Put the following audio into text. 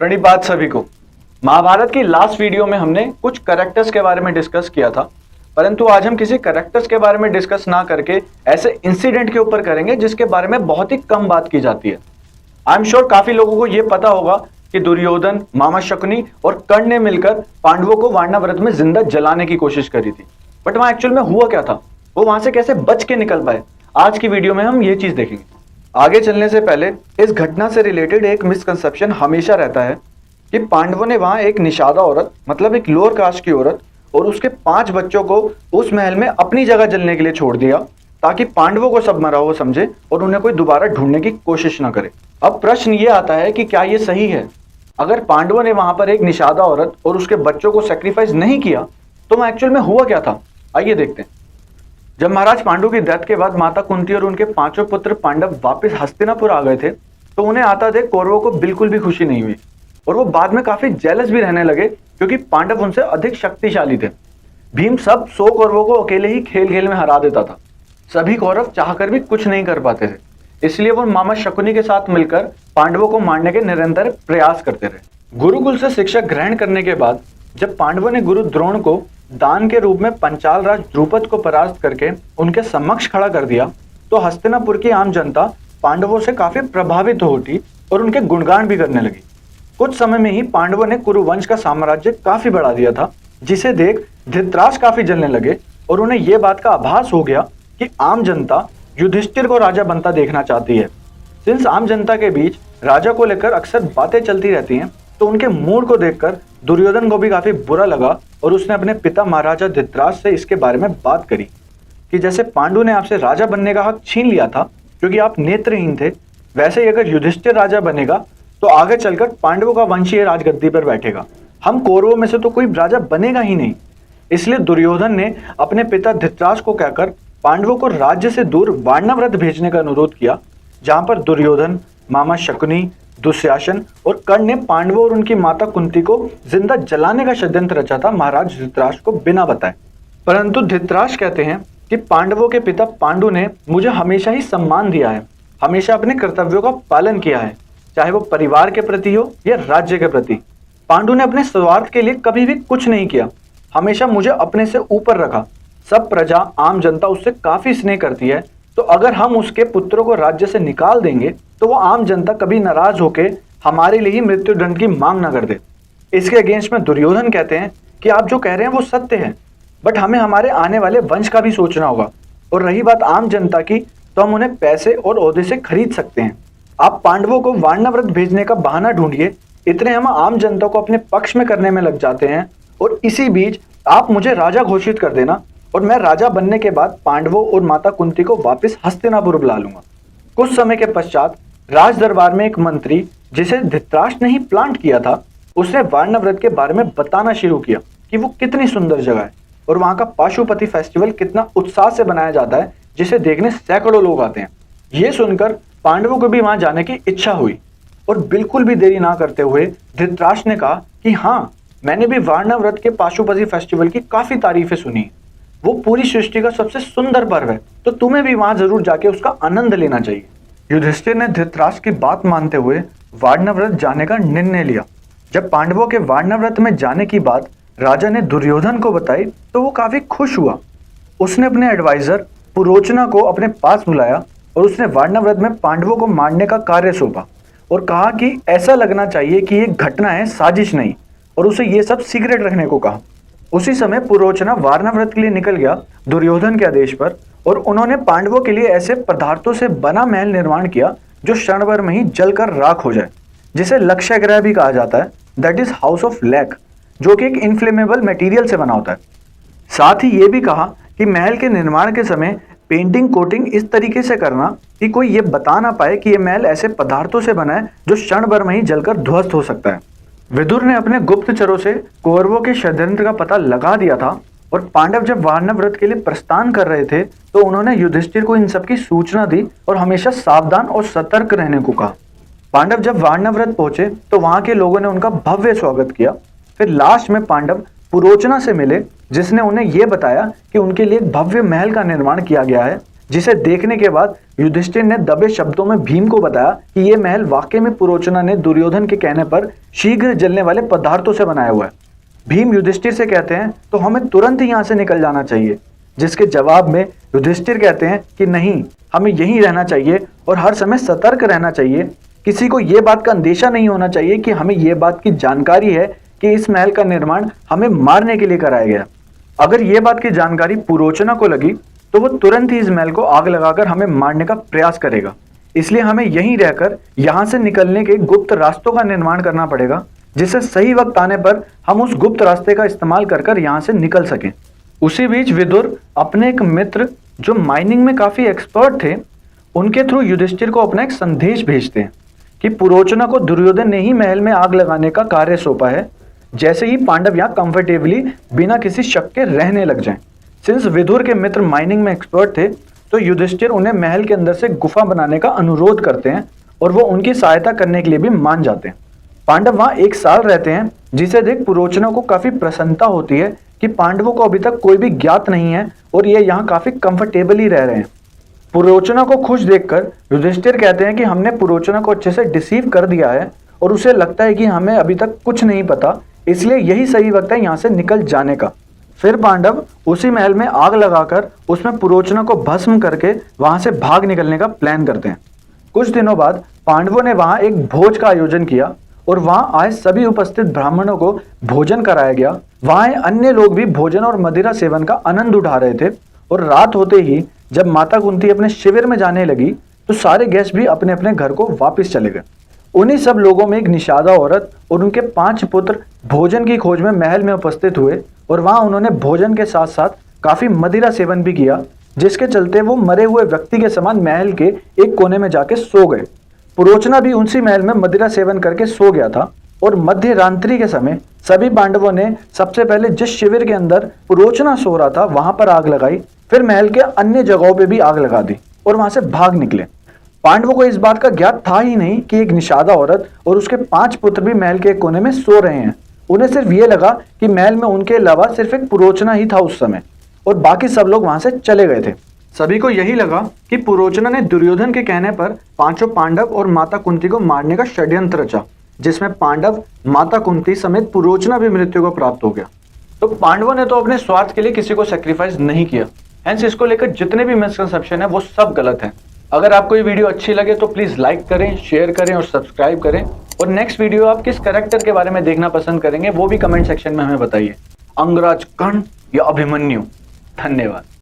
प्रणिपात सभी को। महाभारत की लास्ट वीडियो में हमने कुछ कैरेक्टर्स के बारे में डिस्कस किया था, परंतु आज हम किसी कैरेक्टर्स के बारे में डिस्कस ना करके ऐसे इंसिडेंट के ऊपर करेंगे जिसके बारे में बहुत ही कम बात की जाती है। आई एम श्योर काफी लोगों को यह पता होगा कि दुर्योधन, मामा शकुनी और कर्ण ने मिलकर पांडवों को वारणावृत में जिंदा जलाने की कोशिश करी थी। बट वहां एक्चुअल में हुआ क्या था, वो वहां से कैसे बच के निकल पाए, आज की वीडियो में हम ये चीज देखेंगे। आगे चलने से पहले इस घटना से रिलेटेड एक मिसकंसेप्शन हमेशा रहता है कि पांडवों ने वहां एक निषादा औरत, मतलब एक लोअर कास्ट की औरत और उसके 5 बच्चों को उस महल में अपनी जगह जलने के लिए छोड़ दिया ताकि पांडवों को सब मरा हुआ समझे और उन्हें कोई दोबारा ढूंढने की कोशिश ना करे। अब प्रश्न ये आता है कि क्या ये सही है? अगर पांडवों ने वहां पर एक निषादा औरत और उसके बच्चों को सेक्रीफाइस नहीं किया तो वहां एक्चुअल में हुआ क्या था, आइए देखते हैं। जब महाराज पांडु की डेथ के बाद माता कुंती और उनके 5 पुत्र पांडव वापस हस्तिनापुर आ गए थे तो उन्हें आता देख कौरवों को बिल्कुल भी खुशी नहीं हुई और वो बाद में काफी जेलस भी रहने लगे क्योंकि पांडव उनसे अधिक शक्तिशाली थे। भीम सब 100 कौरवों को अकेले ही खेल खेल में हरा देता था। सभी कौरव चाहकर भी कुछ नहीं कर पाते थे, इसलिए वो मामा शकुनी के साथ मिलकर पांडवों को मारने के निरंतर प्रयास करते रहे। गुरुकुल से शिक्षा ग्रहण करने के बाद जब पांडवों ने गुरु द्रोण को दान के रूप में पंचाल राज द्रुपद को परास्त करके उनके समक्ष खड़ा कर दिया तो हस्तिनापुर की आम जनता पांडवों से काफी प्रभावित हो उठी और उनके गुणगान भी करने लगी। कुछ समय में ही पांडवों ने कुरुवंश का साम्राज्य काफी बढ़ा दिया था, जिसे देख धृतराष्ट्र काफी जलने लगे और उन्हें यह बात का आभास हो गया कि आम जनता युधिष्ठिर को राजा बनता देखना चाहती है। सिंस आम जनता के बीच राजा को लेकर अक्सर बातें चलती रहती हैं, तो उनके मूड को देखकर दुर्योधन को भी काफी बुरा लगा और उसने अपने पिता महाराजा धृतराष्ट्र से इसके बारे में बात करी कि जैसे पांडु ने आपसे राजा बनने का हक छीन लिया था क्योंकि आप नेत्रहीन थे, वैसे ही अगर युधिष्ठिर राजा बनेगा तो आगे चलकर पांडवों का वंश ही राजगद्दी पर बैठेगा। हम कौरवों में से तो कोई राजा बनेगा ही नहीं। इसलिए दुर्योधन ने अपने पिता धृतराष्ट्र को कहकर पांडवों को राज्य से दूर वारणावृत भेजने का अनुरोध किया, जहां पर दुर्योधन, मामा शकुनी, दुशासन और कर्ण ने पांडवों और उनकी माता कुंती को जिंदा जलाने का षड्यंत्र रचा था महाराज धृतराष्ट्र को बिना बताए। परंतु धृतराष्ट्र कहते हैं कि पांडवों के पिता पांडु ने मुझे हमेशा ही सम्मान दिया है, हमेशा अपने कर्तव्यों का पालन किया है, चाहे वो परिवार के प्रति हो या राज्य के प्रति। पांडु ने अपने स्वार्थ के लिए कभी भी कुछ नहीं किया, हमेशा मुझे अपने से ऊपर रखा। सब प्रजा, आम जनता उससे काफी स्नेह करती है, तो अगर हम उसके पुत्रों को राज्य से निकाल देंगे तो वो आम जनता कभी नाराज होकर हमारे लिए ही मृत्यु दंड की मांग ना कर दे। इसके अगेंस्ट में दुर्योधन कहते हैं कि आप जो कह रहे हैं वो सत्य है, बट हमें हमारे आने वाले वंश का भी सोचना होगा, और रही बात आम जनता की तो हम उन्हें पैसे और ओहदे से खरीद सकते हैं। आप पांडवों को वारणावृत भेजने का बहाना ढूंढिए, इतने हम आम जनता को अपने पक्ष में करने में लग जाते हैं और इसी बीच आप मुझे राजा घोषित कर देना और मैं राजा बनने के बाद पांडवों और माता कुंती को वापस हस्तिनापुर बुला लूंगा। कुछ समय के पश्चात राज दरबार में एक मंत्री, जिसे धृतराष्ट्र ने ही प्लांट किया था, उसने वारणावृत के बारे में बताना शुरू किया कि वो कितनी सुंदर जगह है और वहां का पाशुपति फेस्टिवल कितना उत्साह से बनाया जाता है, जिसे देखने सैकड़ों लोग आते हैं। ये सुनकर पांडवों को भी वहां जाने की इच्छा हुई और बिल्कुल भी देरी ना करते हुए धृतराष्ट्र ने कहा कि हाँ, मैंने भी वारणावृत के पाशुपति फेस्टिवल की काफी तारीफें सुनी, वो पूरी सृष्टि का सबसे सुंदर पर्व है, तो तुम्हें भी वहां जरूर जाके उसका आनंद लेना चाहिए। युधिष्ठिर ने धृतराष्ट्र की बात मानते हुए वारणावृत जाने का निर्णय लिया। जब पांडवों के वारणावृत में जाने की बात राजा ने दुर्योधन को बताई तो वो काफी खुश हुआ। उसने अपने एडवाइजर पुरोचना को अपने पास बुलाया और उसने वारणावृत में पांडवों को मारने का कार्य सौंपा और कहा कि ऐसा लगना चाहिए कि ये घटना है, साजिश नहीं, और उसे ये सब सीक्रेट रखने को कहा। उसी समय पुरोचना वारणावृत के लिए निकल गया दुर्योधन के आदेश पर, और उन्होंने पांडवों के लिए ऐसे पदार्थों से बना महल निर्माण किया जो क्षण भर में ही जलकर राख हो जाए, जिसे लक्ष्य ग्रह भी कहा जाता है, that is house of lac, जो कि एक इनफ्लेमेबल मटेरियल से बना होता है। साथ ही ये भी कहा कि महल के निर्माण के समय पेंटिंग कोटिंग इस तरीके से करना कि कोई ये बता ना पाए कि यह महल ऐसे पदार्थों से बना है जो क्षण भर में ही जलकर ध्वस्त हो सकता है। विदुर ने अपने गुप्तचरों से कौरवों के षड्यंत्र का पता लगा दिया था और पांडव जब वारणावृत के लिए प्रस्थान कर रहे थे तो उन्होंने युधिष्ठिर को इन सब की सूचना दी और हमेशा सावधान और सतर्क रहने को कहा। पांडव जब वारणावृत पहुंचे तो वहां के लोगों ने उनका भव्य स्वागत किया। फिर लास्ट में पांडव पुरोचना से मिले, जिसने उन्हें यह बताया कि उनके लिए एक भव्य महल का निर्माण किया गया है जिसे देखने के बाद युधिष्ठिर ने दबे शब्दों में भीम को बताया कि यह महल वाकई में पुरोचना ने दुर्योधन के कहने पर शीघ्र जलने वाले पदार्थों से बनाया हुआ है। भीम युधिष्ठिर से कहते हैं तो हमें तुरंत ही यहाँ से निकल जाना चाहिए, जिसके जवाब में युधिष्ठिर कहते हैं कि नहीं, हमें यहीं रहना चाहिए और हर समय सतर्क रहना चाहिए। किसी को यह बात का अंदेशा नहीं होना चाहिए कि हमें यह बात की जानकारी है कि इस महल का निर्माण हमें मारने के लिए कराया गया। अगर यह बात की जानकारी पुरोचना को लगी तो वो तुरंत ही इस महल को आग लगाकर हमें मारने का प्रयास करेगा। इसलिए हमें यहीं रहकर यहाँ से निकलने के गुप्त रास्तों का निर्माण करना पड़ेगा, जिससे सही वक्त आने पर हम उस गुप्त रास्ते का इस्तेमाल कर यहाँ से निकल सकें। उसी बीच विदुर अपने एक मित्र जो माइनिंग में काफी एक्सपर्ट थे, उनके थ्रू युधिष्ठिर को अपना एक संदेश भेजते हैं कि पुरोचना को दुर्योधन ने ही महल में आग लगाने का कार्य सौंपा है, जैसे ही पांडव यहाँ कंफर्टेबली बिना किसी शक के रहने लग जाएं। सिंस विदुर के मित्र माइनिंग में एक्सपर्ट थे तो युधिष्ठिर उन्हें महल के अंदर से गुफा बनाने का अनुरोध करते हैं और वो उनकी सहायता करने के लिए भी मान जाते हैं। पांडव वहाँ 1 साल रहते हैं, जिसे देख पुरोचना को काफी प्रसन्नता होती है कि पांडवों को अभी तक कोई भी ज्ञात नहीं है और ये यहाँ काफी कंफर्टेबली रह रहे हैं। पुरोचना को खुश देखकर युधिष्ठिर कहते हैं कि हमने पुरोचना को अच्छे से डिसीव कर दिया है और उसे लगता है कि हमें अभी तक कुछ नहीं पता, इसलिए यही सही वक्त है यहाँ से निकल जाने का। फिर पांडव उसी महल में आग लगाकर उसमें पुरोचना को भस्म करके वहां से भाग निकलने का प्लान करते हैं। कुछ दिनों बाद पांडवों ने वहां एक भोज का आयोजन किया और वहां आए सभी उपस्थित ब्राह्मणों को भोजन कराया गया। वहां अन्य लोग भी भोजन और मदिरा सेवन का आनंद उठा रहे थे और रात होते ही जब माता कुंती अपने शिविर में जाने लगी तो सारे गेस्ट भी अपने अपने घर को वापस चले गए। उन्हीं सब लोगों में एक निषादा औरत और उनके 5 पुत्र भोजन की खोज में महल में उपस्थित हुए और वहां उन्होंने भोजन के साथ साथ काफी मदिरा सेवन भी किया, जिसके चलते वो मरे हुए व्यक्ति के समान महल के एक कोने में जाके सो गए। पुरोचना भी उसी महल में मदिरा सेवन करके सो गया था और मध्य रात्रि के समय सभी पांडवों ने सबसे पहले जिस शिविर के अंदर पुरोचना सो रहा था वहां पर आग लगाई, फिर महल के अन्य जगहों पर भी आग लगा दी और वहां से भाग निकले। पांडवों को इस बात का ज्ञात था ही नहीं कि एक निषादा औरत और उसके 5 पुत्र भी महल के एक कोने में सो रहे हैं। उन्हें सिर्फ ये लगा कि महल में उनके अलावा सिर्फ एक पुरोचना ही था उस समय और बाकी सब लोग वहां से चले गए थे। सभी को यही लगा कि पुरोचना ने दुर्योधन के कहने पर 5 पांडव और माता कुंती को मारने का षड्यंत्र रचा, जिसमें पांडव, माता कुंती समेत पुरोचना भी मृत्यु को प्राप्त हो गया। तो पांडवों ने तो अपने स्वार्थ के लिए किसी को सेक्रीफाइस नहीं किया, हेंस इसको लेकर जितने भी मिसकंसेप्शन है वो सब गलत है। अगर आपको ये वीडियो अच्छी लगे तो प्लीज लाइक करें, शेयर करें और सब्सक्राइब करें। और नेक्स्ट वीडियो आप किस कैरेक्टर के बारे में देखना पसंद करेंगे वो भी कमेंट सेक्शन में हमें बताइए, अंगराज, कर्ण या अभिमन्यु। धन्यवाद।